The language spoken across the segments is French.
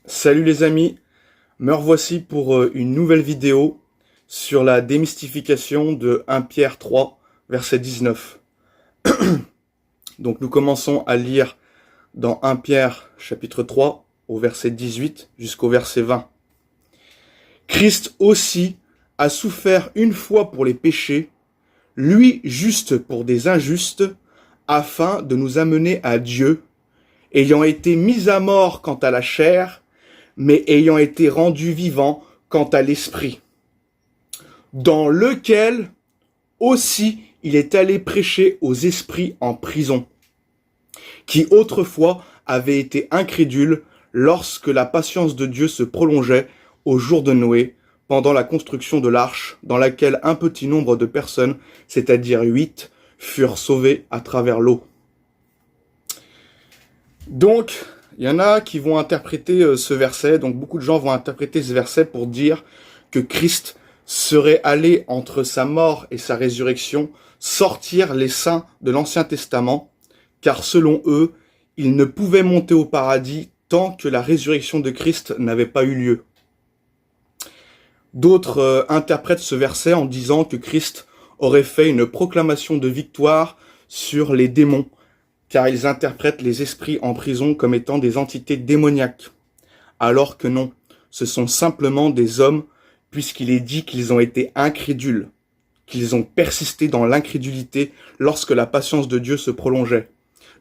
Salut les amis, me revoici pour une nouvelle vidéo sur la démystification de 1 Pierre 3, verset 19. Donc nous commençons à lire dans 1 Pierre chapitre 3 au verset 18 jusqu'au verset 20. Christ aussi a souffert une fois pour les péchés, lui juste pour des injustes, afin de nous amener à Dieu, ayant été mis à mort quant à la chair, mais ayant été rendu vivant quant à l'esprit, dans lequel aussi il est allé prêcher aux esprits en prison, qui autrefois avaient été incrédules lorsque la patience de Dieu se prolongeait au jour de Noé, pendant la construction de l'arche, dans laquelle un petit nombre de personnes, c'est-à-dire 8, furent sauvées à travers l'eau. Donc, il y en a qui vont interpréter ce verset, donc beaucoup de gens vont interpréter ce verset pour dire que Christ serait allé entre sa mort et sa résurrection sortir les saints de l'Ancien Testament, car selon eux, ils ne pouvaient monter au paradis tant que la résurrection de Christ n'avait pas eu lieu. D'autres interprètent ce verset en disant que Christ aurait fait une proclamation de victoire sur les démons, car ils interprètent les esprits en prison comme étant des entités démoniaques, alors que non, ce sont simplement des hommes, puisqu'il est dit qu'ils ont été incrédules, qu'ils ont persisté dans l'incrédulité lorsque la patience de Dieu se prolongeait.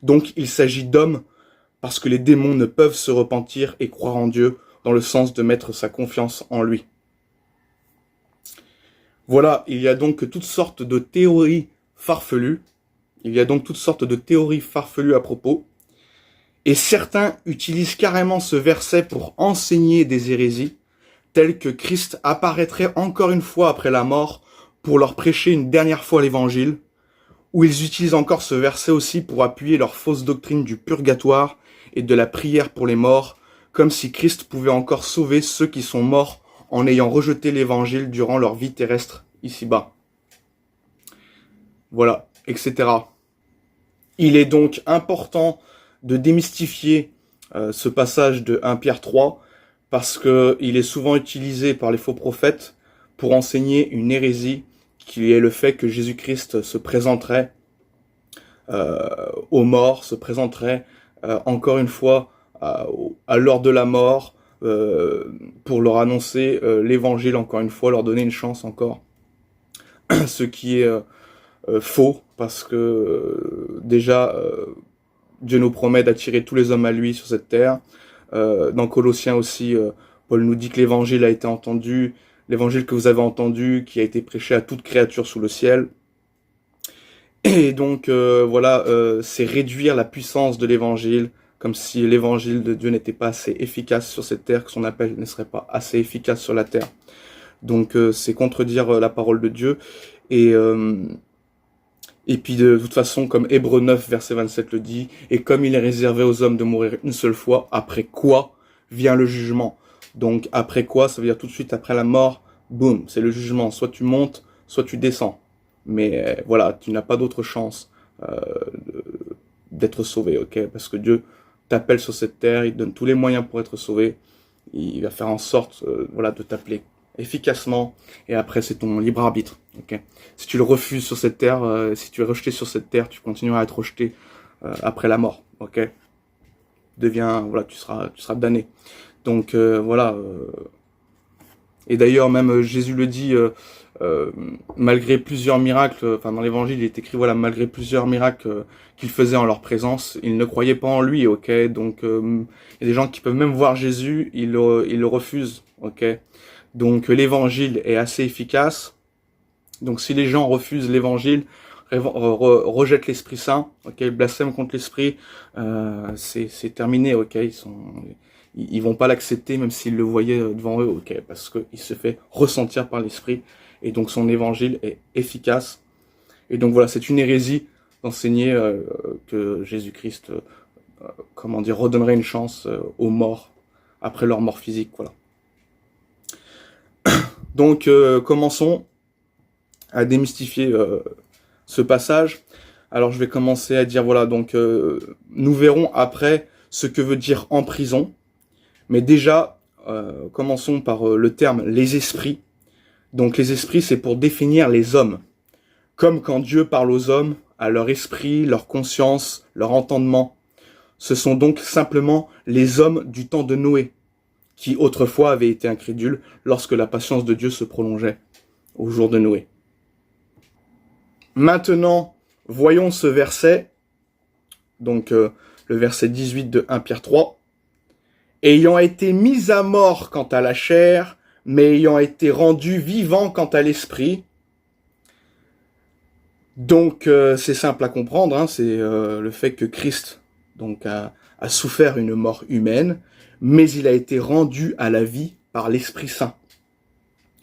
Donc il s'agit d'hommes, parce que les démons ne peuvent se repentir et croire en Dieu, dans le sens de mettre sa confiance en lui. Voilà, il y a donc toutes sortes de théories farfelues, à propos, et certains utilisent carrément ce verset pour enseigner des hérésies, telles que Christ apparaîtrait encore une fois après la mort pour leur prêcher une dernière fois l'évangile, ou ils utilisent encore ce verset aussi pour appuyer leur fausse doctrine du purgatoire et de la prière pour les morts, comme si Christ pouvait encore sauver ceux qui sont morts en ayant rejeté l'évangile durant leur vie terrestre ici-bas. Voilà, etc. Il est donc important de démystifier ce passage de 1 Pierre 3, parce qu'il est souvent utilisé par les faux prophètes pour enseigner une hérésie, qui est le fait que Jésus-Christ se présenterait aux morts, se présenterait encore une fois à l'heure de la mort, pour leur annoncer l'évangile encore une fois, leur donner une chance encore. Ce qui est faux, parce que déjà, Dieu nous promet d'attirer tous les hommes à lui sur cette terre. Dans Colossiens aussi, Paul nous dit que l'évangile a été entendu, l'évangile que vous avez entendu, qui a été prêché à toute créature sous le ciel. Et donc, voilà, c'est réduire la puissance de l'évangile, comme si l'évangile de Dieu n'était pas assez efficace sur cette terre, que son appel ne serait pas assez efficace sur la terre. Donc, c'est contredire la parole de Dieu. Et puis de toute façon, comme Hébreux 9, verset 27 le dit, et comme il est réservé aux hommes de mourir une seule fois, après quoi vient le jugement. Donc après quoi, ça veut dire tout de suite après la mort, boum, c'est le jugement. Soit tu montes, soit tu descends. Mais voilà, tu n'as pas d'autre chance d'être sauvé, ok? Parce que Dieu t'appelle sur cette terre, il te donne tous les moyens pour être sauvé. Il va faire en sorte, voilà, de t'appeler efficacement, et après c'est ton libre arbitre. Okay. Si tu le refuses sur cette terre, si tu es rejeté sur cette terre, tu continueras à être rejeté après la mort. Ok. Voilà, tu seras damné. Donc voilà. Et d'ailleurs même Jésus le dit, malgré plusieurs miracles, enfin dans l'Évangile il est écrit, voilà, malgré plusieurs miracles qu'il faisait en leur présence, ils ne croyaient pas en lui. Ok. Donc il y a des gens qui peuvent même voir Jésus, ils le refusent. Ok. Donc l'évangile est assez efficace. Donc si les gens refusent l'évangile, rejettent l'Esprit Saint, ok, blasphèment contre l'Esprit, c'est terminé, ok, ils vont pas l'accepter même s'ils le voyaient devant eux, ok, parce qu'il se fait ressentir par l'Esprit, et donc son évangile est efficace. Et donc voilà, c'est une hérésie d'enseigner que Jésus-Christ, redonnerait une chance aux morts après leur mort physique, voilà. Donc, commençons à démystifier ce passage. Alors, je vais commencer à dire, voilà, donc, nous verrons après ce que veut dire en prison. Mais déjà, commençons par le terme les esprits. Donc les esprits, c'est pour définir les hommes. Comme quand Dieu parle aux hommes, à leur esprit, leur conscience, leur entendement. Ce sont donc simplement les hommes du temps de Noé, qui autrefois avaient été incrédules lorsque la patience de Dieu se prolongeait au jour de Noé. Maintenant, voyons ce verset, donc le verset 18 de 1 Pierre 3. « Ayant été mis à mort quant à la chair, mais ayant été rendu vivant quant à l'esprit. » Donc c'est simple à comprendre, hein, c'est le fait que Christ donc a souffert une mort humaine, mais il a été rendu à la vie par l'Esprit Saint.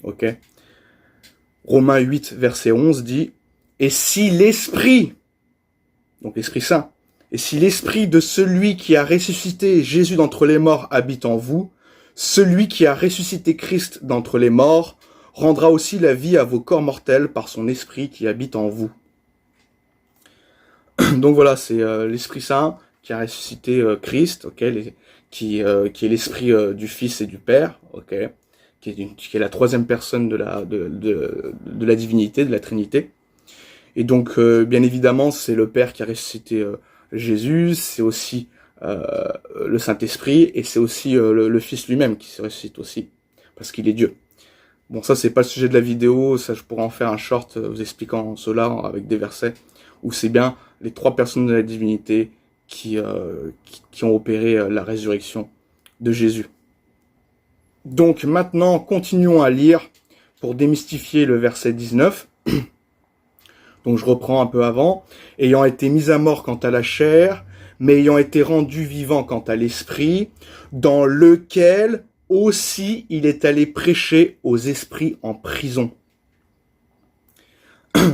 Ok. Romains 8, verset 11 dit « Et si l'Esprit, donc l'Esprit Saint, et si l'Esprit de celui qui a ressuscité Jésus d'entre les morts habite en vous, celui qui a ressuscité Christ d'entre les morts rendra aussi la vie à vos corps mortels par son Esprit qui habite en vous. » Donc voilà, c'est l'Esprit Saint qui a ressuscité Christ, okay, qui est l'Esprit du Fils et du Père, okay, qui est la troisième personne de la divinité, de la Trinité. Et donc, bien évidemment, c'est le Père qui a ressuscité Jésus, c'est aussi le Saint-Esprit, et c'est aussi le Fils lui-même qui se ressuscite aussi, parce qu'il est Dieu. Bon, ça, c'est pas le sujet de la vidéo, ça, je pourrais en faire un short vous expliquant cela avec des versets, où c'est bien les trois personnes de la divinité qui ont opéré la résurrection de Jésus. Donc maintenant, continuons à lire pour démystifier le verset 19. Donc je reprends un peu avant. « Ayant été mis à mort quant à la chair, mais ayant été rendu vivant quant à l'esprit, dans lequel aussi il est allé prêcher aux esprits en prison. »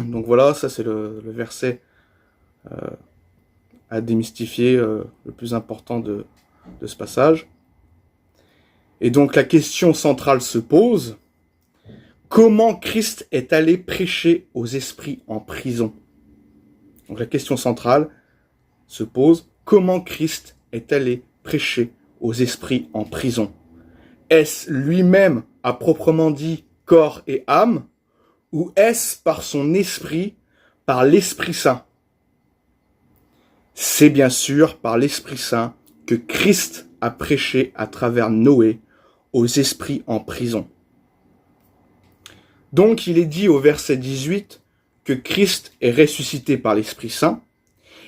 Donc voilà, ça c'est le verset à démystifier, le plus important de ce passage. Et donc la question centrale se pose, comment Christ est allé prêcher aux esprits en prison? Donc la question centrale se pose, comment Christ est allé prêcher aux esprits en prison? Est-ce lui-même, à proprement dit, corps et âme, ou est-ce par son esprit, par l'Esprit Saint? C'est bien sûr par l'Esprit Saint que Christ a prêché à travers Noé aux esprits en prison. Donc il est dit au verset 18 que Christ est ressuscité par l'Esprit Saint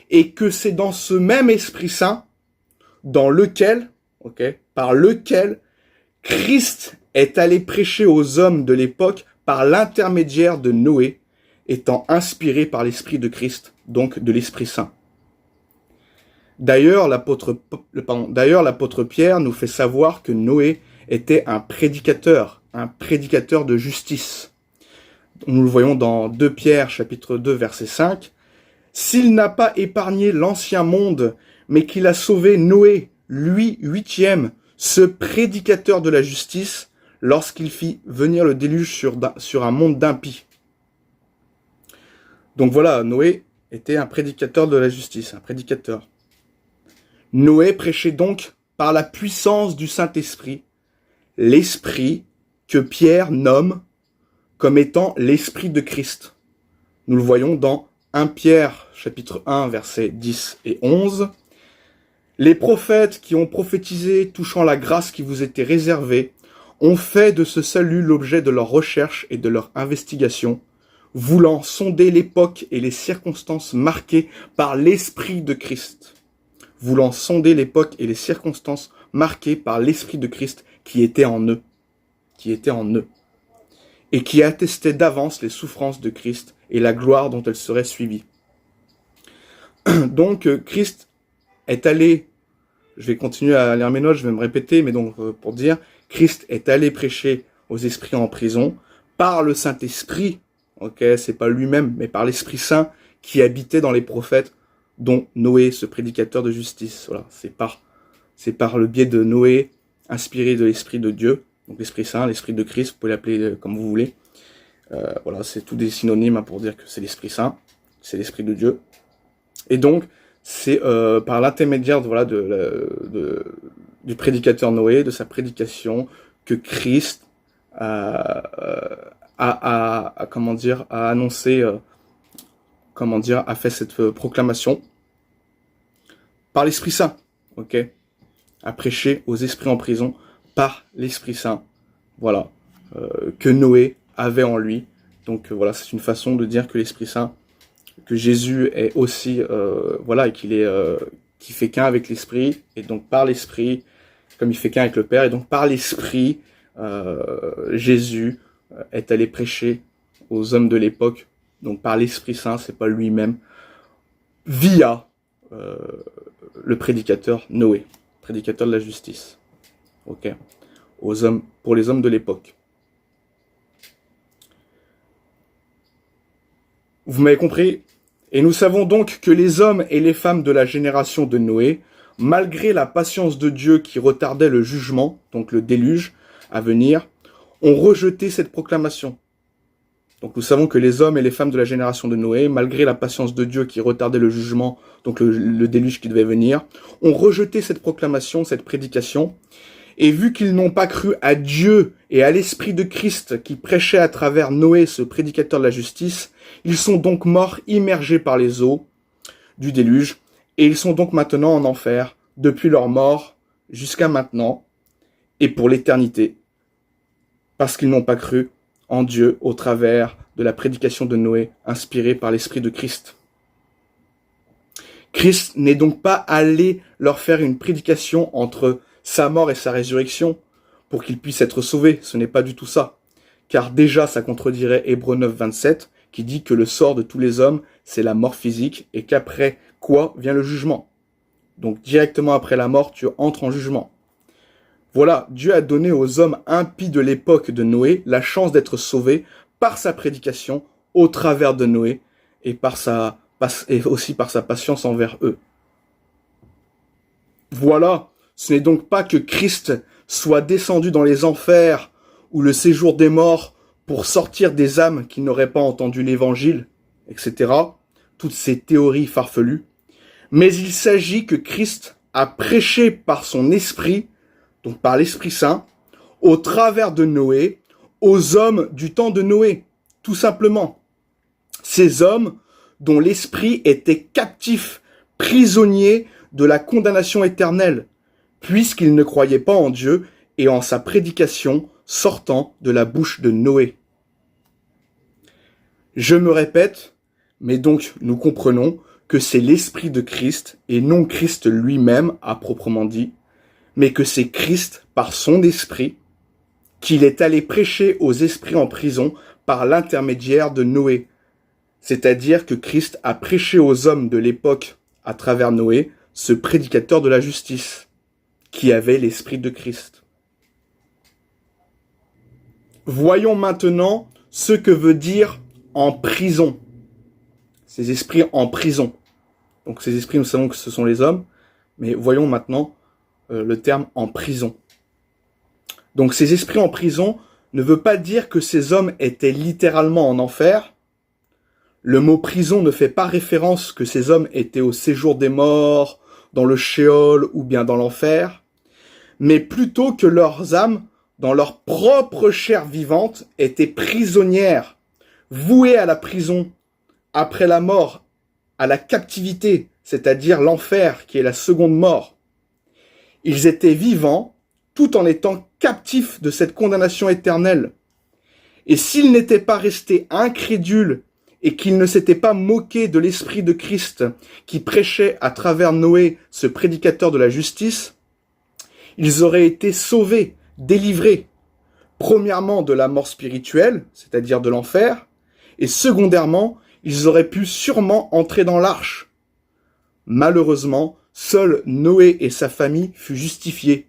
et que c'est dans ce même Esprit Saint dans lequel, par lequel Christ est allé prêcher aux hommes de l'époque par l'intermédiaire de Noé, étant inspiré par l'Esprit de Christ, donc de l'Esprit Saint. D'ailleurs, l'apôtre Pierre nous fait savoir que Noé était un prédicateur de justice. Nous le voyons dans 2 Pierre, chapitre 2, verset 5. « S'il n'a pas épargné l'ancien monde, mais qu'il a sauvé Noé, lui, 8e, ce prédicateur de la justice, lorsqu'il fit venir le déluge sur un monde d'impies. » Donc voilà, Noé était un prédicateur de la justice, un prédicateur. Noé prêchait donc par la puissance du Saint-Esprit, l'Esprit que Pierre nomme comme étant l'Esprit de Christ. Nous le voyons dans 1 Pierre, chapitre 1, versets 10 et 11. « Les prophètes qui ont prophétisé touchant la grâce qui vous était réservée ont fait de ce salut l'objet de leur recherche et de leur investigation, voulant sonder l'époque et les circonstances marquées par l'Esprit de Christ. » Voulant sonder l'époque et les circonstances marquées par l'Esprit de Christ qui était en eux, et qui attestait d'avance les souffrances de Christ et la gloire dont elles seraient suivies. Donc Christ est allé, je vais continuer à lire mes notes, je vais me répéter, mais donc pour dire, Christ est allé prêcher aux esprits en prison par le Saint-Esprit, c'est pas lui-même, mais par l'Esprit Saint qui habitait dans les prophètes, dont Noé, ce prédicateur de justice. Voilà, c'est par le biais de Noé, inspiré de l'Esprit de Dieu, donc l'Esprit Saint, l'Esprit de Christ, vous pouvez l'appeler comme vous voulez. Voilà, c'est tout des synonymes pour dire que c'est l'Esprit Saint, c'est l'Esprit de Dieu. Et donc, c'est par l'intermédiaire de du prédicateur Noé, de sa prédication, que Christ a annoncé, a fait cette proclamation par l'Esprit Saint, ok, a prêché aux esprits en prison par l'Esprit Saint, voilà, que Noé avait en lui. Donc voilà, c'est une façon de dire que l'Esprit Saint, que Jésus est aussi, et qu'il fait qu'un avec l'Esprit, et donc par l'Esprit, comme il fait qu'un avec le Père, et donc par l'Esprit, Jésus est allé prêcher aux hommes de l'époque, donc par l'Esprit Saint, c'est pas lui-même, via le prédicateur Noé, prédicateur de la justice, ok, pour les hommes de l'époque. Vous m'avez compris? Et nous savons donc que les hommes et les femmes de la génération de Noé, malgré la patience de Dieu qui retardait le jugement, donc le déluge à venir, ont rejeté cette proclamation. Donc nous savons que les hommes et les femmes de la génération de Noé, malgré la patience de Dieu qui retardait le jugement, donc le déluge qui devait venir, ont rejeté cette proclamation, cette prédication, et vu qu'ils n'ont pas cru à Dieu et à l'Esprit de Christ qui prêchait à travers Noé, ce prédicateur de la justice, ils sont donc morts immergés par les eaux du déluge, et ils sont donc maintenant en enfer, depuis leur mort jusqu'à maintenant, et pour l'éternité, parce qu'ils n'ont pas cru en Dieu au travers de la prédication de Noé, inspirée par l'Esprit de Christ. Christ n'est donc pas allé leur faire une prédication entre sa mort et sa résurrection pour qu'ils puissent être sauvés. Ce n'est pas du tout ça. Car déjà, ça contredirait Hébreux 9, 27, qui dit que le sort de tous les hommes, c'est la mort physique, et qu'après quoi vient le jugement. Donc directement après la mort, tu entres en jugement. Voilà, Dieu a donné aux hommes impies de l'époque de Noé la chance d'être sauvés par sa prédication au travers de Noé et aussi par sa patience envers eux. Voilà, ce n'est donc pas que Christ soit descendu dans les enfers ou le séjour des morts pour sortir des âmes qui n'auraient pas entendu l'évangile, etc. Toutes ces théories farfelues. Mais il s'agit que Christ a prêché par son esprit, donc par l'Esprit Saint, au travers de Noé, aux hommes du temps de Noé, tout simplement. Ces hommes dont l'esprit était captif, prisonnier de la condamnation éternelle, puisqu'ils ne croyaient pas en Dieu et en sa prédication sortant de la bouche de Noé. Je me répète, mais donc nous comprenons que c'est l'Esprit de Christ et non Christ lui-même à proprement dit, mais que c'est Christ par son Esprit qu'il est allé prêcher aux esprits en prison par l'intermédiaire de Noé. C'est-à-dire que Christ a prêché aux hommes de l'époque à travers Noé, ce prédicateur de la justice, qui avait l'Esprit de Christ. Voyons maintenant ce que veut dire en prison. Ces esprits en prison. Donc ces esprits, nous savons que ce sont les hommes, mais voyons maintenant le terme en prison. Donc ces esprits en prison ne veut pas dire que ces hommes étaient littéralement en enfer. Le mot prison ne fait pas référence que ces hommes étaient au séjour des morts, dans le Sheol ou bien dans l'enfer, mais plutôt que leurs âmes, dans leur propre chair vivante, étaient prisonnières, vouées à la prison, après la mort, à la captivité, c'est-à-dire l'enfer, qui est la seconde mort. Ils étaient vivants, tout en étant captifs de cette condamnation éternelle. Et s'ils n'étaient pas restés incrédules et qu'ils ne s'étaient pas moqués de l'Esprit de Christ qui prêchait à travers Noé, ce prédicateur de la justice, ils auraient été sauvés, délivrés, premièrement de la mort spirituelle, c'est-à-dire de l'enfer, et secondairement, ils auraient pu sûrement entrer dans l'arche. Malheureusement, seul Noé et sa famille furent justifiés,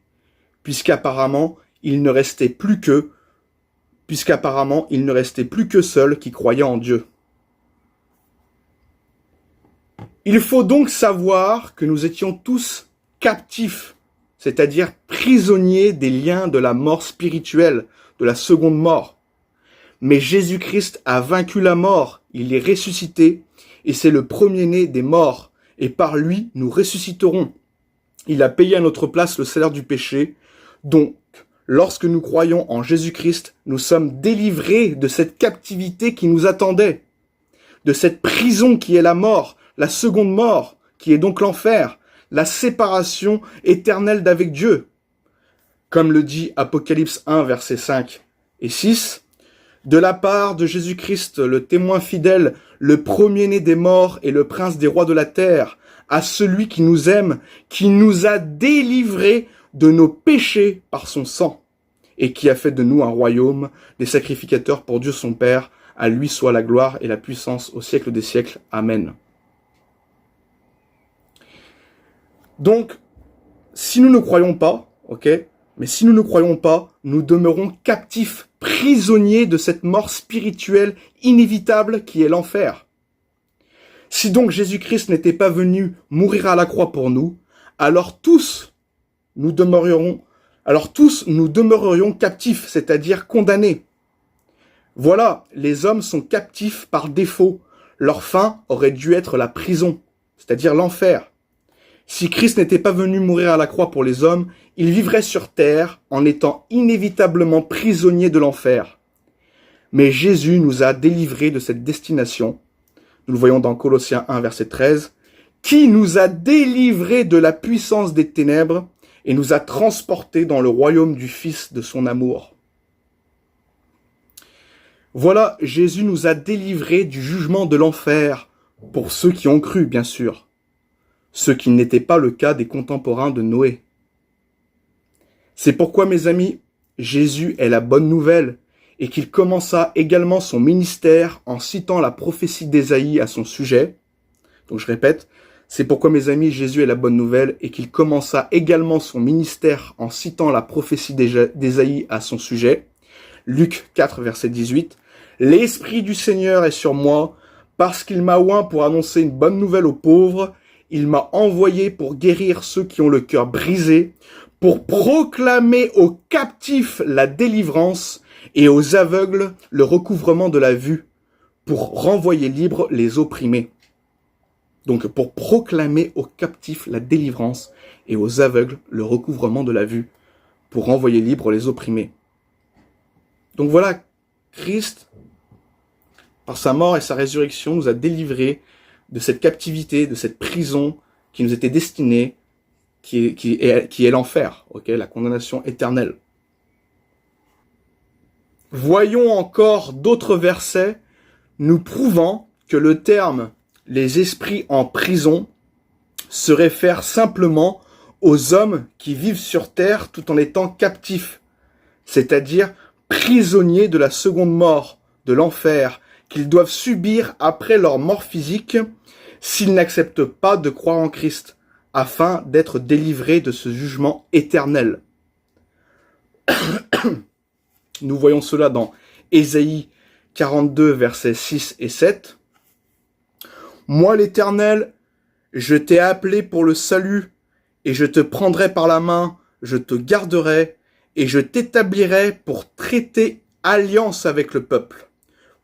puisqu'apparemment, il ne restait plus que seuls qui croyaient en Dieu. Il faut donc savoir que nous étions tous captifs, c'est-à-dire prisonniers des liens de la mort spirituelle, de la seconde mort. Mais Jésus-Christ a vaincu la mort, il est ressuscité, et c'est le premier-né des morts, et par lui nous ressusciterons. Il a payé à notre place le salaire du péché. Donc, lorsque nous croyons en Jésus-Christ, nous sommes délivrés de cette captivité qui nous attendait, de cette prison qui est la mort, la seconde mort, qui est donc l'enfer, la séparation éternelle d'avec Dieu. Comme le dit Apocalypse 1, versets 5 et 6, de la part de Jésus-Christ, le témoin fidèle, le premier-né des morts et le prince des rois de la terre, à celui qui nous aime, qui nous a délivrés de nos péchés par son sang, et qui a fait de nous un royaume, des sacrificateurs pour Dieu son Père. À lui soit la gloire et la puissance au siècle des siècles. Amen. Donc, si nous ne croyons pas, ok, mais si nous ne croyons pas, nous demeurons captifs, prisonniers de cette mort spirituelle inévitable qui est l'enfer. Si donc Jésus-Christ n'était pas venu mourir à la croix pour nous, alors tous nous demeurerions captifs, c'est-à-dire condamnés. Voilà, les hommes sont captifs par défaut. Leur fin aurait dû être la prison, c'est-à-dire l'enfer. Si Christ n'était pas venu mourir à la croix pour les hommes, il vivrait sur terre en étant inévitablement prisonnier de l'enfer. Mais Jésus nous a délivrés de cette destination. Nous le voyons dans Colossiens 1, verset 13, qui nous a délivrés de la puissance des ténèbres et nous a transportés dans le royaume du Fils de son amour. Voilà, Jésus nous a délivrés du jugement de l'enfer, pour ceux qui ont cru, bien sûr. Ce qui n'était pas le cas des contemporains de Noé. C'est pourquoi, mes amis, Jésus est la bonne nouvelle, et qu'il commença également son ministère en citant la prophétie d'Ésaïe à son sujet. Donc je répète, c'est pourquoi, mes amis, Jésus est la bonne nouvelle, et qu'il commença également son ministère en citant la prophétie d'Ésaïe à son sujet. Luc 4, verset 18. « L'Esprit du Seigneur est sur moi, parce qu'il m'a oint pour annoncer une bonne nouvelle aux pauvres. Il m'a envoyé pour guérir ceux qui ont le cœur brisé, pour proclamer aux captifs la délivrance et aux aveugles le recouvrement de la vue, pour renvoyer libres les opprimés. » Donc pour proclamer aux captifs la délivrance et aux aveugles le recouvrement de la vue, pour renvoyer libres les opprimés. Donc voilà, Christ, par sa mort et sa résurrection, nous a délivrés de cette captivité, de cette prison qui nous était destinée, qui est l'enfer, ok, la condamnation éternelle. Voyons encore d'autres versets nous prouvant que le terme « les esprits en prison » se réfère simplement aux hommes qui vivent sur terre tout en étant captifs, c'est-à-dire prisonniers de la seconde mort, de l'enfer, qu'ils doivent subir après leur mort physique s'ils n'acceptent pas de croire en Christ, afin d'être délivrés de ce jugement éternel. Nous voyons cela dans Ésaïe 42, versets 6 et 7. « Moi l'Éternel, je t'ai appelé pour le salut, et je te prendrai par la main, je te garderai, et je t'établirai pour traiter alliance avec le peuple,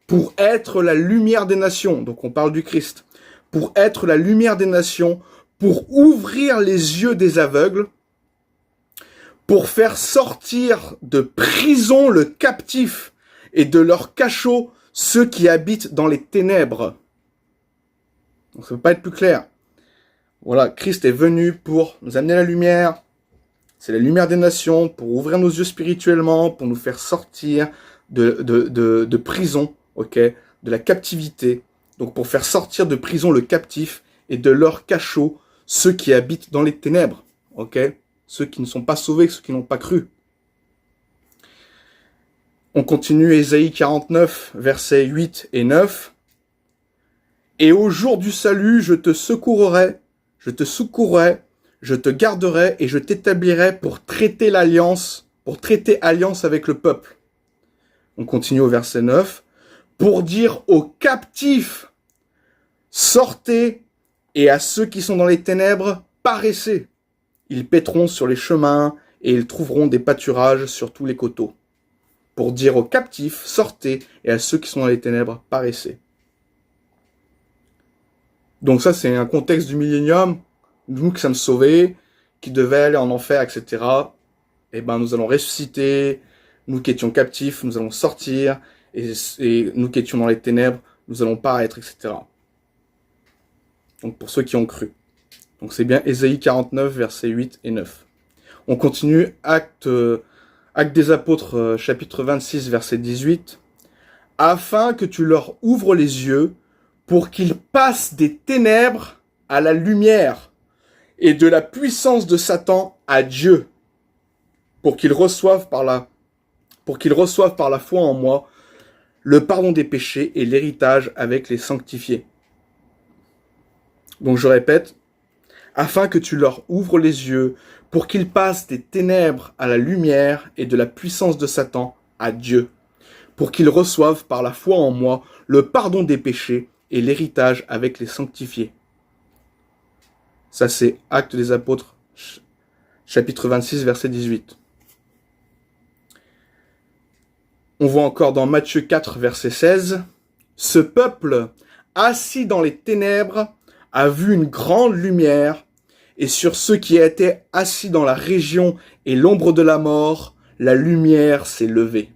pour être la lumière des nations. » Donc on parle du Christ. « Pour être la lumière des nations, pour ouvrir les yeux des aveugles, pour faire sortir de prison le captif et de leur cachot ceux qui habitent dans les ténèbres. » Donc ça ne peut pas être plus clair. Voilà, Christ est venu pour nous amener la lumière. C'est la lumière des nations, pour ouvrir nos yeux spirituellement, pour nous faire sortir de prison, ok, de la captivité. Donc pour faire sortir de prison le captif et de leur cachot ceux qui habitent dans les ténèbres, ok, ceux qui ne sont pas sauvés, ceux qui n'ont pas cru. On continue Ésaïe 49, versets 8 et 9. « Et au jour du salut, je te secourrai, je te garderai et je t'établirai pour traiter alliance avec le peuple. » On continue au verset 9. « Pour dire aux captifs, sortez, et à ceux qui sont dans les ténèbres, paraissez. Ils paîtront sur les chemins et ils trouveront des pâturages sur tous les coteaux. Pour dire aux captifs, sortez, et à ceux qui sont dans les ténèbres, paraissez. » Donc ça, c'est un contexte du millénium, nous qui sommes sauvés, qui devaient aller en enfer, etc., eh ben, nous allons ressusciter, nous qui étions captifs, nous allons sortir, et nous qui étions dans les ténèbres, nous allons paraître, etc. Donc pour ceux qui ont cru. Donc c'est bien Ésaïe 49, versets 8 et 9. On continue, Acte des Apôtres, chapitre 26, verset 18. Afin que tu leur ouvres les yeux pour qu'ils passent des ténèbres à la lumière et de la puissance de Satan à Dieu, pour qu'ils reçoivent par la foi en moi le pardon des péchés et l'héritage avec les sanctifiés. Donc je répète, afin que tu leur ouvres les yeux pour qu'ils passent des ténèbres à la lumière et de la puissance de Satan à Dieu, pour qu'ils reçoivent par la foi en moi le pardon des péchés et l'héritage avec les sanctifiés. Ça c'est Actes des Apôtres, chapitre 26, verset 18. On voit encore dans Matthieu 4, verset 16, « Ce peuple, assis dans les ténèbres, a vu une grande lumière, et sur ceux qui étaient assis dans la région et l'ombre de la mort, la lumière s'est levée. »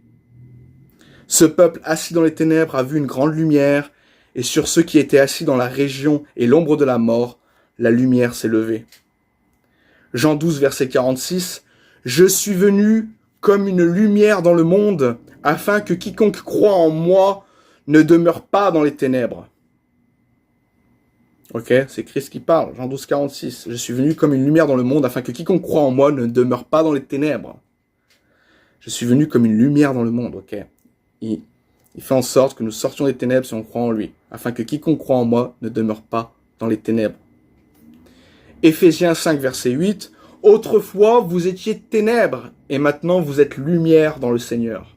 Ce peuple assis dans les ténèbres a vu une grande lumière, et sur ceux qui étaient assis dans la région et l'ombre de la mort, la lumière s'est levée. Jean 12, verset 46, « Je suis venu comme une lumière dans le monde, afin que quiconque croit en moi ne demeure pas dans les ténèbres. » Ok, c'est Christ qui parle, Jean 12, 46. « Je suis venu comme une lumière dans le monde, afin que quiconque croit en moi ne demeure pas dans les ténèbres. » Je suis venu comme une lumière dans le monde, ok. Il fait en sorte que nous sortions des ténèbres si on croit en lui, afin que quiconque croit en moi ne demeure pas dans les ténèbres. Éphésiens 5, verset 8. « Autrefois, vous étiez ténèbres, et maintenant vous êtes lumière dans le Seigneur. »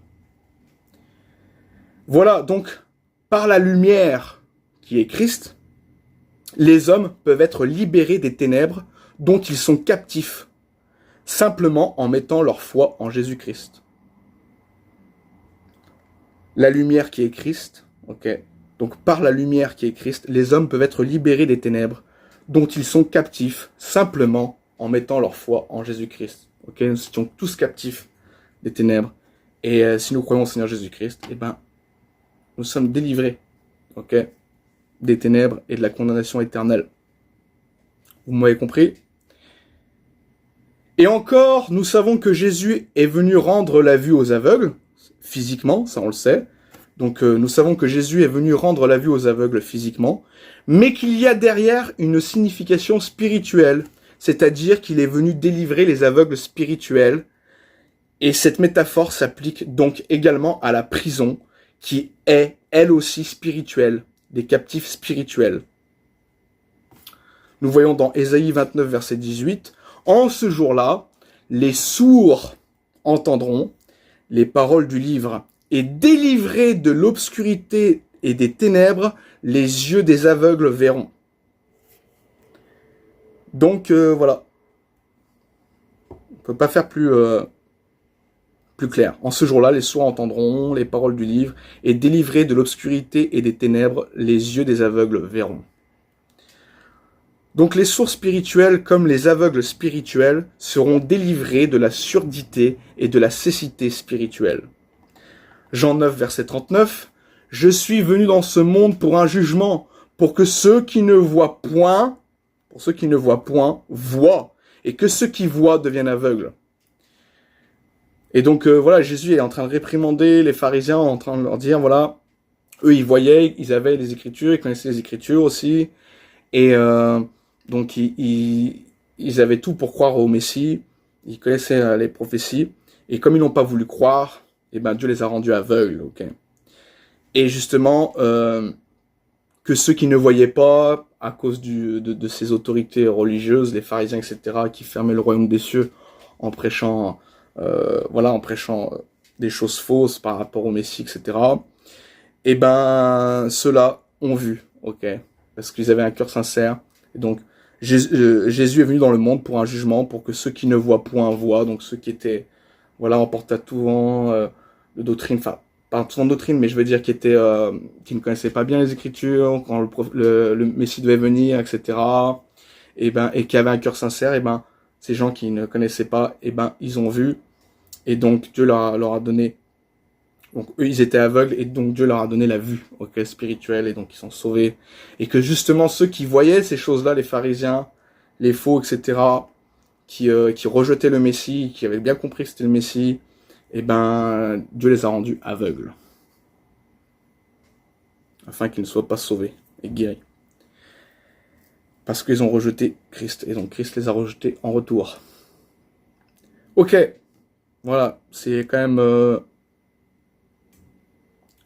Voilà, donc, par la lumière qui est Christ, les hommes peuvent être libérés des ténèbres dont ils sont captifs, simplement en mettant leur foi en Jésus-Christ. La lumière qui est Christ, ok. Donc par la lumière qui est Christ, les hommes peuvent être libérés des ténèbres dont ils sont captifs, simplement en mettant leur foi en Jésus-Christ. Ok, nous étions tous captifs des ténèbres, et si nous croyons au Seigneur Jésus-Christ, eh ben, nous sommes délivrés, ok, des ténèbres et de la condamnation éternelle. Vous m'avez compris? Et encore, nous savons que Jésus est venu rendre la vue aux aveugles, physiquement, ça on le sait. Donc nous savons que Jésus est venu rendre la vue aux aveugles physiquement, mais qu'il y a derrière une signification spirituelle, c'est-à-dire qu'il est venu délivrer les aveugles spirituels. Et cette métaphore s'applique donc également à la prison, qui est, elle aussi, spirituelle, des captifs spirituels. Nous voyons dans Ésaïe 29, verset 18, « En ce jour-là, les sourds entendront les paroles du livre, et délivrés de l'obscurité et des ténèbres, les yeux des aveugles verront. » Donc voilà, on peut pas faire plus clair. En ce jour-là, les sourds entendront les paroles du livre, et délivrés de l'obscurité et des ténèbres, les yeux des aveugles verront. Donc les sourds spirituels comme les aveugles spirituels seront délivrés de la surdité et de la cécité spirituelle. Jean 9, verset 39, « Je suis venu dans ce monde pour un jugement, pour que ceux qui ne voient point, voient, et que ceux qui voient deviennent aveugles. » Et donc voilà, Jésus est en train de réprimander les pharisiens, en train de leur dire, voilà, eux ils voyaient, ils avaient les Écritures, ils connaissaient les Écritures aussi, et donc ils avaient tout pour croire au Messie, ils connaissaient les prophéties, et comme ils n'ont pas voulu croire, et ben Dieu les a rendus aveugles, ok. Et justement, que ceux qui ne voyaient pas, à cause de ces autorités religieuses, les pharisiens, etc., qui fermaient le royaume des cieux en prêchant, des choses fausses par rapport au Messie, etc., et ben ceux-là ont vu, ok, parce qu'ils avaient un cœur sincère. Et donc Jésus est venu dans le monde pour un jugement, pour que ceux qui ne voient point voient, donc ceux qui étaient en porte-à-tout-vent de doctrine, enfin pas tout en doctrine, mais je veux dire qui ne connaissaient pas bien les Écritures, quand le Messie devait venir, etc., et qui avaient un cœur sincère, et ben ces gens qui ne connaissaient pas, eh ben, ils ont vu, et donc Dieu leur a donné, donc eux, ils étaient aveugles, et donc Dieu leur a donné la vue, ok, spirituelle, et donc ils sont sauvés. Et que justement, ceux qui voyaient ces choses-là, les pharisiens, les faux, etc., qui rejetaient le Messie, qui avaient bien compris que c'était le Messie, eh ben, Dieu les a rendus aveugles. Afin qu'ils ne soient pas sauvés et guéris. Parce qu'ils ont rejeté Christ, et donc Christ les a rejetés en retour. Ok, voilà, c'est quand même...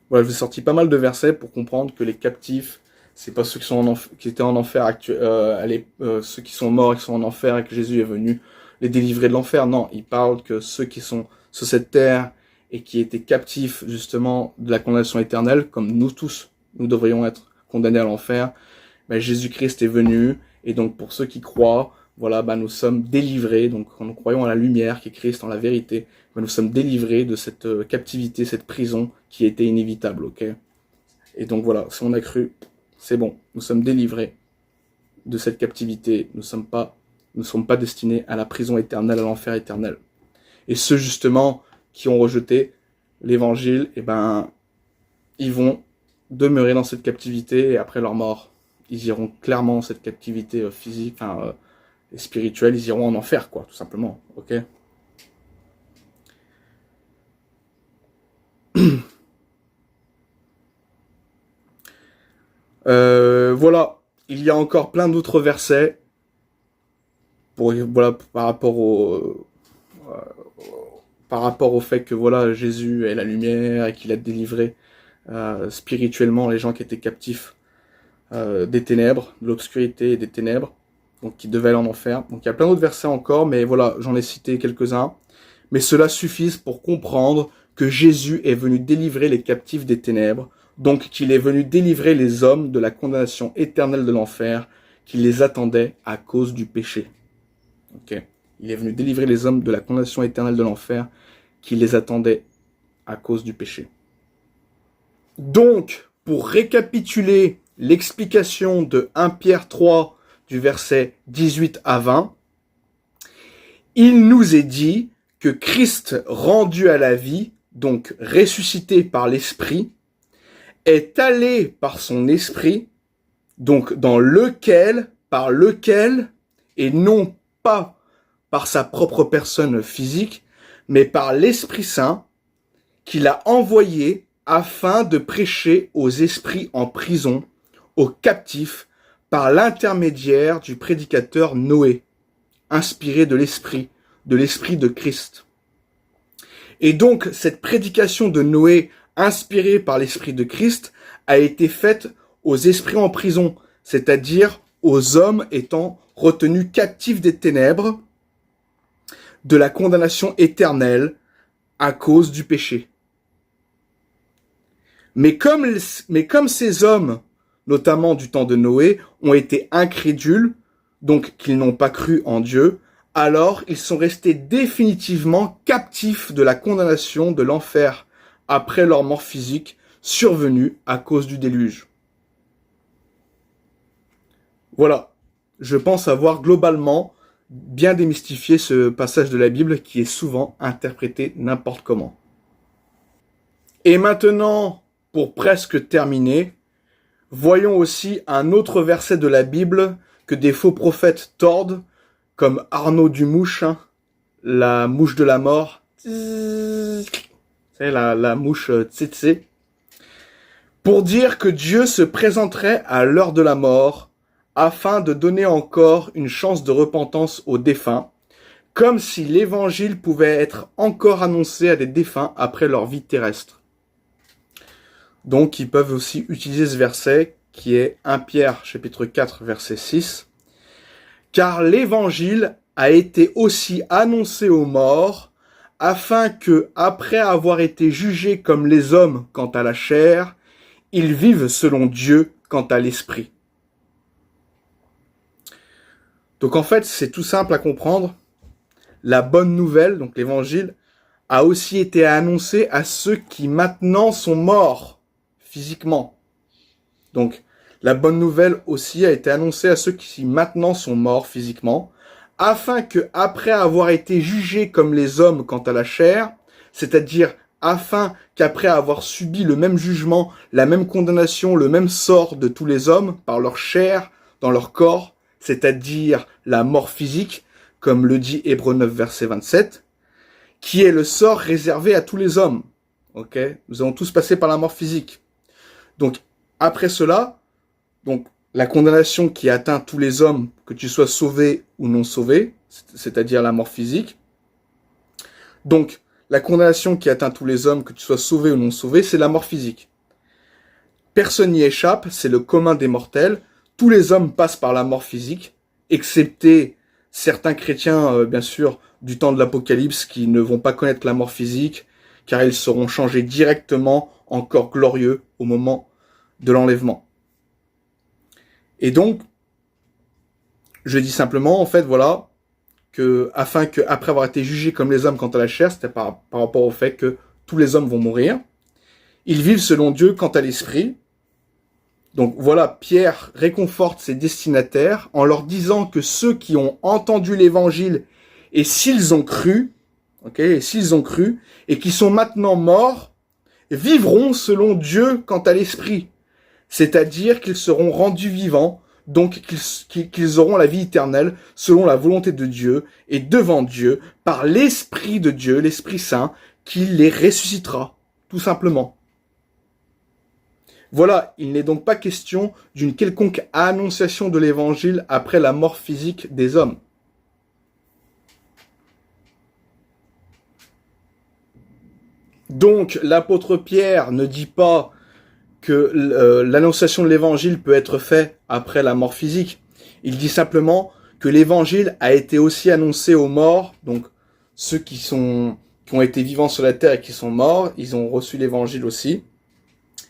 Voilà, je vous ai sorti pas mal de versets pour comprendre que les captifs, c'est pas ceux qui sont qui étaient en enfer ceux qui sont morts et qui sont en enfer et que Jésus est venu les délivrer de l'enfer. Non, il parle que ceux qui sont sur cette terre et qui étaient captifs justement de la condamnation éternelle, comme nous tous, nous devrions être condamnés à l'enfer. Ben, Jésus-Christ est venu, et donc pour ceux qui croient, voilà, ben, nous sommes délivrés. Donc quand nous croyons à la lumière qui est Christ, en la vérité, ben, nous sommes délivrés de cette captivité, cette prison qui était inévitable, ok? Et donc voilà, si on a cru, c'est bon, nous sommes délivrés de cette captivité. Nous ne sommes pas destinés à la prison éternelle, à l'enfer éternel. Et ceux justement qui ont rejeté l'évangile, eh ben, ils vont demeurer dans cette captivité, et après leur mort, ils iront clairement dans cette captivité physique, et spirituelle, ils iront en enfer, quoi, tout simplement, ok? Voilà, il y a encore plein d'autres versets voilà, par rapport au fait que voilà, Jésus est la lumière et qu'il a délivré spirituellement les gens qui étaient captifs des ténèbres, de l'obscurité et des ténèbres, donc qui devaient aller en enfer. Donc il y a plein d'autres versets encore, mais voilà, j'en ai cité quelques-uns. Mais cela suffit pour comprendre que Jésus est venu délivrer les captifs des ténèbres, donc qu'il est venu délivrer les hommes de la condamnation éternelle de l'enfer qui les attendait à cause du péché. Ok. Il est venu délivrer les hommes de la condamnation éternelle de l'enfer qui les attendait à cause du péché. Donc, pour récapituler l'explication de 1 Pierre 3 du verset 18 à 20, il nous est dit que Christ rendu à la vie, donc ressuscité par l'Esprit, est allé par son Esprit, donc par lequel, et non pas par sa propre personne physique, mais par l'Esprit Saint, qu'il a envoyé afin de prêcher aux esprits en prison, aux captifs, par l'intermédiaire du prédicateur Noé, inspiré de l'Esprit de Christ. Et donc, cette prédication de Noé, inspirée par l'Esprit de Christ, a été faite aux esprits en prison, c'est-à-dire aux hommes étant retenus captifs des ténèbres, de la condamnation éternelle à cause du péché. Mais comme ces hommes, notamment du temps de Noé, ont été incrédules, donc qu'ils n'ont pas cru en Dieu, alors ils sont restés définitivement captifs de la condamnation de l'enfer après leur mort physique survenue à cause du déluge. Voilà, je pense avoir globalement bien démystifié ce passage de la Bible qui est souvent interprété n'importe comment. Et maintenant, pour presque terminer, voyons aussi un autre verset de la Bible que des faux prophètes tordent, comme Arnaud Dumouche, la mouche de la mort, c'est la mouche tsetse, pour dire que Dieu se présenterait à l'heure de la mort afin de donner encore une chance de repentance aux défunts, comme si l'évangile pouvait être encore annoncé à des défunts après leur vie terrestre. Donc ils peuvent aussi utiliser ce verset qui est 1 Pierre chapitre 4 verset 6. Car l'évangile a été aussi annoncé aux morts, afin que, après avoir été jugés comme les hommes quant à la chair, ils vivent selon Dieu quant à l'esprit. Donc en fait, c'est tout simple à comprendre. La bonne nouvelle, donc l'évangile, a aussi été annoncé à ceux qui maintenant sont morts physiquement. Donc la bonne nouvelle aussi a été annoncée à ceux qui maintenant sont morts physiquement, afin que, après avoir été jugés comme les hommes quant à la chair, c'est-à-dire afin qu'après avoir subi le même jugement, la même condamnation, le même sort de tous les hommes par leur chair, dans leur corps, c'est-à-dire la mort physique, comme le dit Hébreux 9, verset 27, qui est le sort réservé à tous les hommes. Ok, nous allons tous passer par la mort physique. Donc, après cela, donc la condamnation qui atteint tous les hommes, que tu sois sauvé ou non sauvé, c'est-à-dire la mort physique. Donc, la condamnation qui atteint tous les hommes, que tu sois sauvé ou non sauvé, c'est la mort physique. Personne n'y échappe, c'est le commun des mortels. Tous les hommes passent par la mort physique, excepté certains chrétiens, bien sûr, du temps de l'Apocalypse, qui ne vont pas connaître la mort physique, car ils seront changés directement en corps glorieux au moment de l'enlèvement. Et donc, je dis simplement, en fait, voilà, afin que, après avoir été jugés comme les hommes quant à la chair, c'était par rapport au fait que tous les hommes vont mourir, ils vivent selon Dieu quant à l'esprit. Donc voilà, Pierre réconforte ses destinataires en leur disant que ceux qui ont entendu l'évangile et s'ils ont cru, et qui sont maintenant morts, vivront selon Dieu quant à l'esprit. C'est-à-dire qu'ils seront rendus vivants, donc qu'ils auront la vie éternelle selon la volonté de Dieu et devant Dieu par l'Esprit de Dieu, l'Esprit Saint, qui les ressuscitera, tout simplement. Voilà, il n'est donc pas question d'une quelconque annonciation de l'évangile après la mort physique des hommes. Donc, l'apôtre Pierre ne dit pas que l'annonciation de l'évangile peut être faite après la mort physique. Il dit simplement que l'évangile a été aussi annoncé aux morts, donc ceux qui ont été vivants sur la terre et qui sont morts, ils ont reçu l'évangile aussi.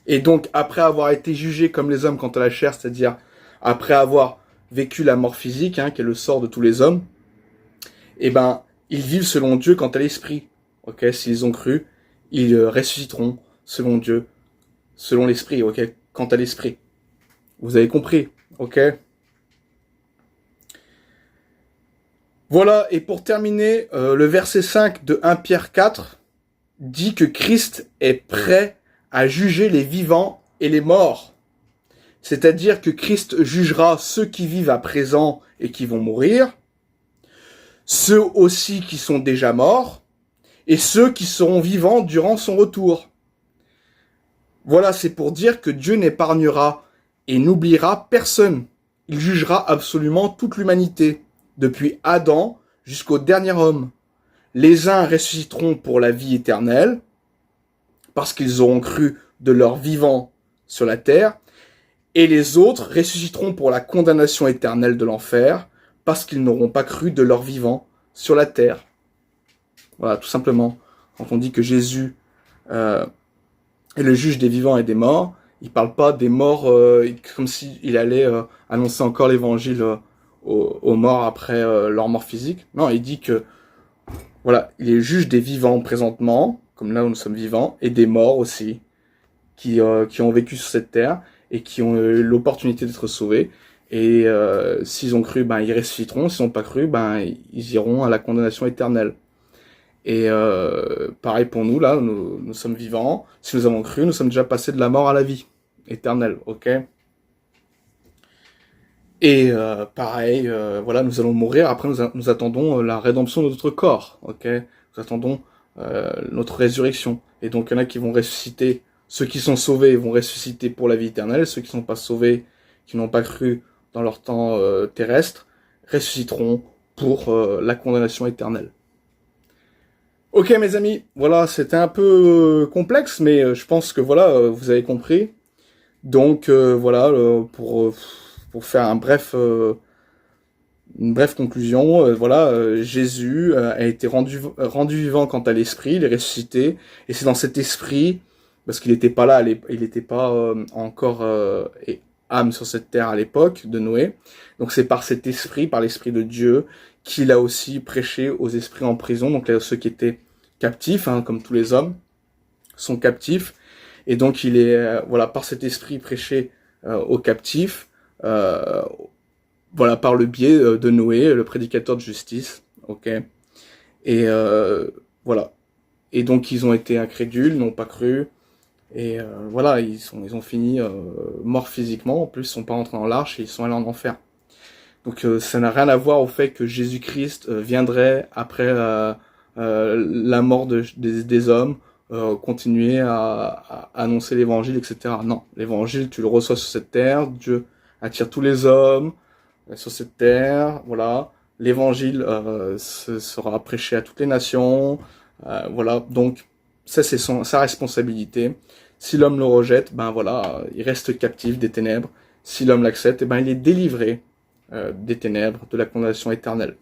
Et donc, après avoir été jugés comme les hommes quant à la chair, c'est-à-dire après avoir vécu la mort physique, qui est le sort de tous les hommes, eh ben, ils vivent selon Dieu quant à l'esprit. Ok, s'ils ont cru, ils ressusciteront selon Dieu, selon l'esprit, ok, quant à l'esprit. Vous avez compris, ok? Voilà, et pour terminer, le verset 5 de 1 Pierre 4 dit que Christ est prêt à juger les vivants et les morts. C'est-à-dire que Christ jugera ceux qui vivent à présent et qui vont mourir, ceux aussi qui sont déjà morts, et ceux qui seront vivants durant son retour. Voilà, c'est pour dire que Dieu n'épargnera et n'oubliera personne. Il jugera absolument toute l'humanité, depuis Adam jusqu'au dernier homme. Les uns ressusciteront pour la vie éternelle, parce qu'ils auront cru de leur vivant sur la terre, et les autres ressusciteront pour la condamnation éternelle de l'enfer, parce qu'ils n'auront pas cru de leur vivant sur la terre. Voilà, tout simplement. Quand on dit que Jésus est le juge des vivants et des morts, il parle pas des morts comme s'il allait annoncer encore l'évangile aux morts après leur mort physique. Non, il dit que voilà, il est le juge des vivants présentement, comme là où nous sommes vivants, et des morts aussi, qui ont vécu sur cette terre et qui ont eu l'opportunité d'être sauvés. Et s'ils ont cru, ils ressusciteront. S'ils n'ont pas cru, ils iront à la condamnation éternelle. Et pareil pour nous, là, nous sommes vivants. Si nous avons cru, nous sommes déjà passés de la mort à la vie éternelle, ok? Et pareil, voilà, nous allons mourir. Après, nous attendons la rédemption de notre corps, ok? Nous attendons notre résurrection. Et donc, il y en a qui vont ressusciter. Ceux qui sont sauvés vont ressusciter pour la vie éternelle. Ceux qui ne sont pas sauvés, qui n'ont pas cru dans leur temps terrestre, ressusciteront pour la condamnation éternelle. Ok mes amis, voilà, c'était un peu complexe, mais je pense que voilà, vous avez compris. Donc voilà, pour faire une brève conclusion, voilà, Jésus a été rendu vivant quant à l'esprit, il est ressuscité, et c'est dans cet esprit, parce qu'il n'était pas là, il n'était pas encore âme sur cette terre à l'époque de Noé, donc c'est par cet esprit, par l'esprit de Dieu, qu'il a aussi prêché aux esprits en prison, donc là, ceux qui étaient captifs, comme tous les hommes, sont captifs, et donc il est, voilà, par cet esprit prêché aux captifs, voilà, par le biais de Noé, le prédicateur de justice, ok. Et voilà. Et donc ils ont été incrédules, n'ont pas cru. Et voilà, ils ont fini morts physiquement. En plus, ils sont pas rentrés dans l'arche et ils sont allés en enfer. Donc ça n'a rien à voir au fait que Jésus-Christ viendrait après la mort des hommes, continuer à annoncer l'évangile, etc. Non, l'évangile, tu le reçois sur cette terre. Dieu attire tous les hommes sur cette terre. Voilà, l'évangile sera prêché à toutes les nations. Voilà, donc ça c'est sa responsabilité. Si l'homme le rejette, ben voilà, il reste captif des ténèbres. Si l'homme l'accepte, eh ben il est délivré des ténèbres, de la condamnation éternelle.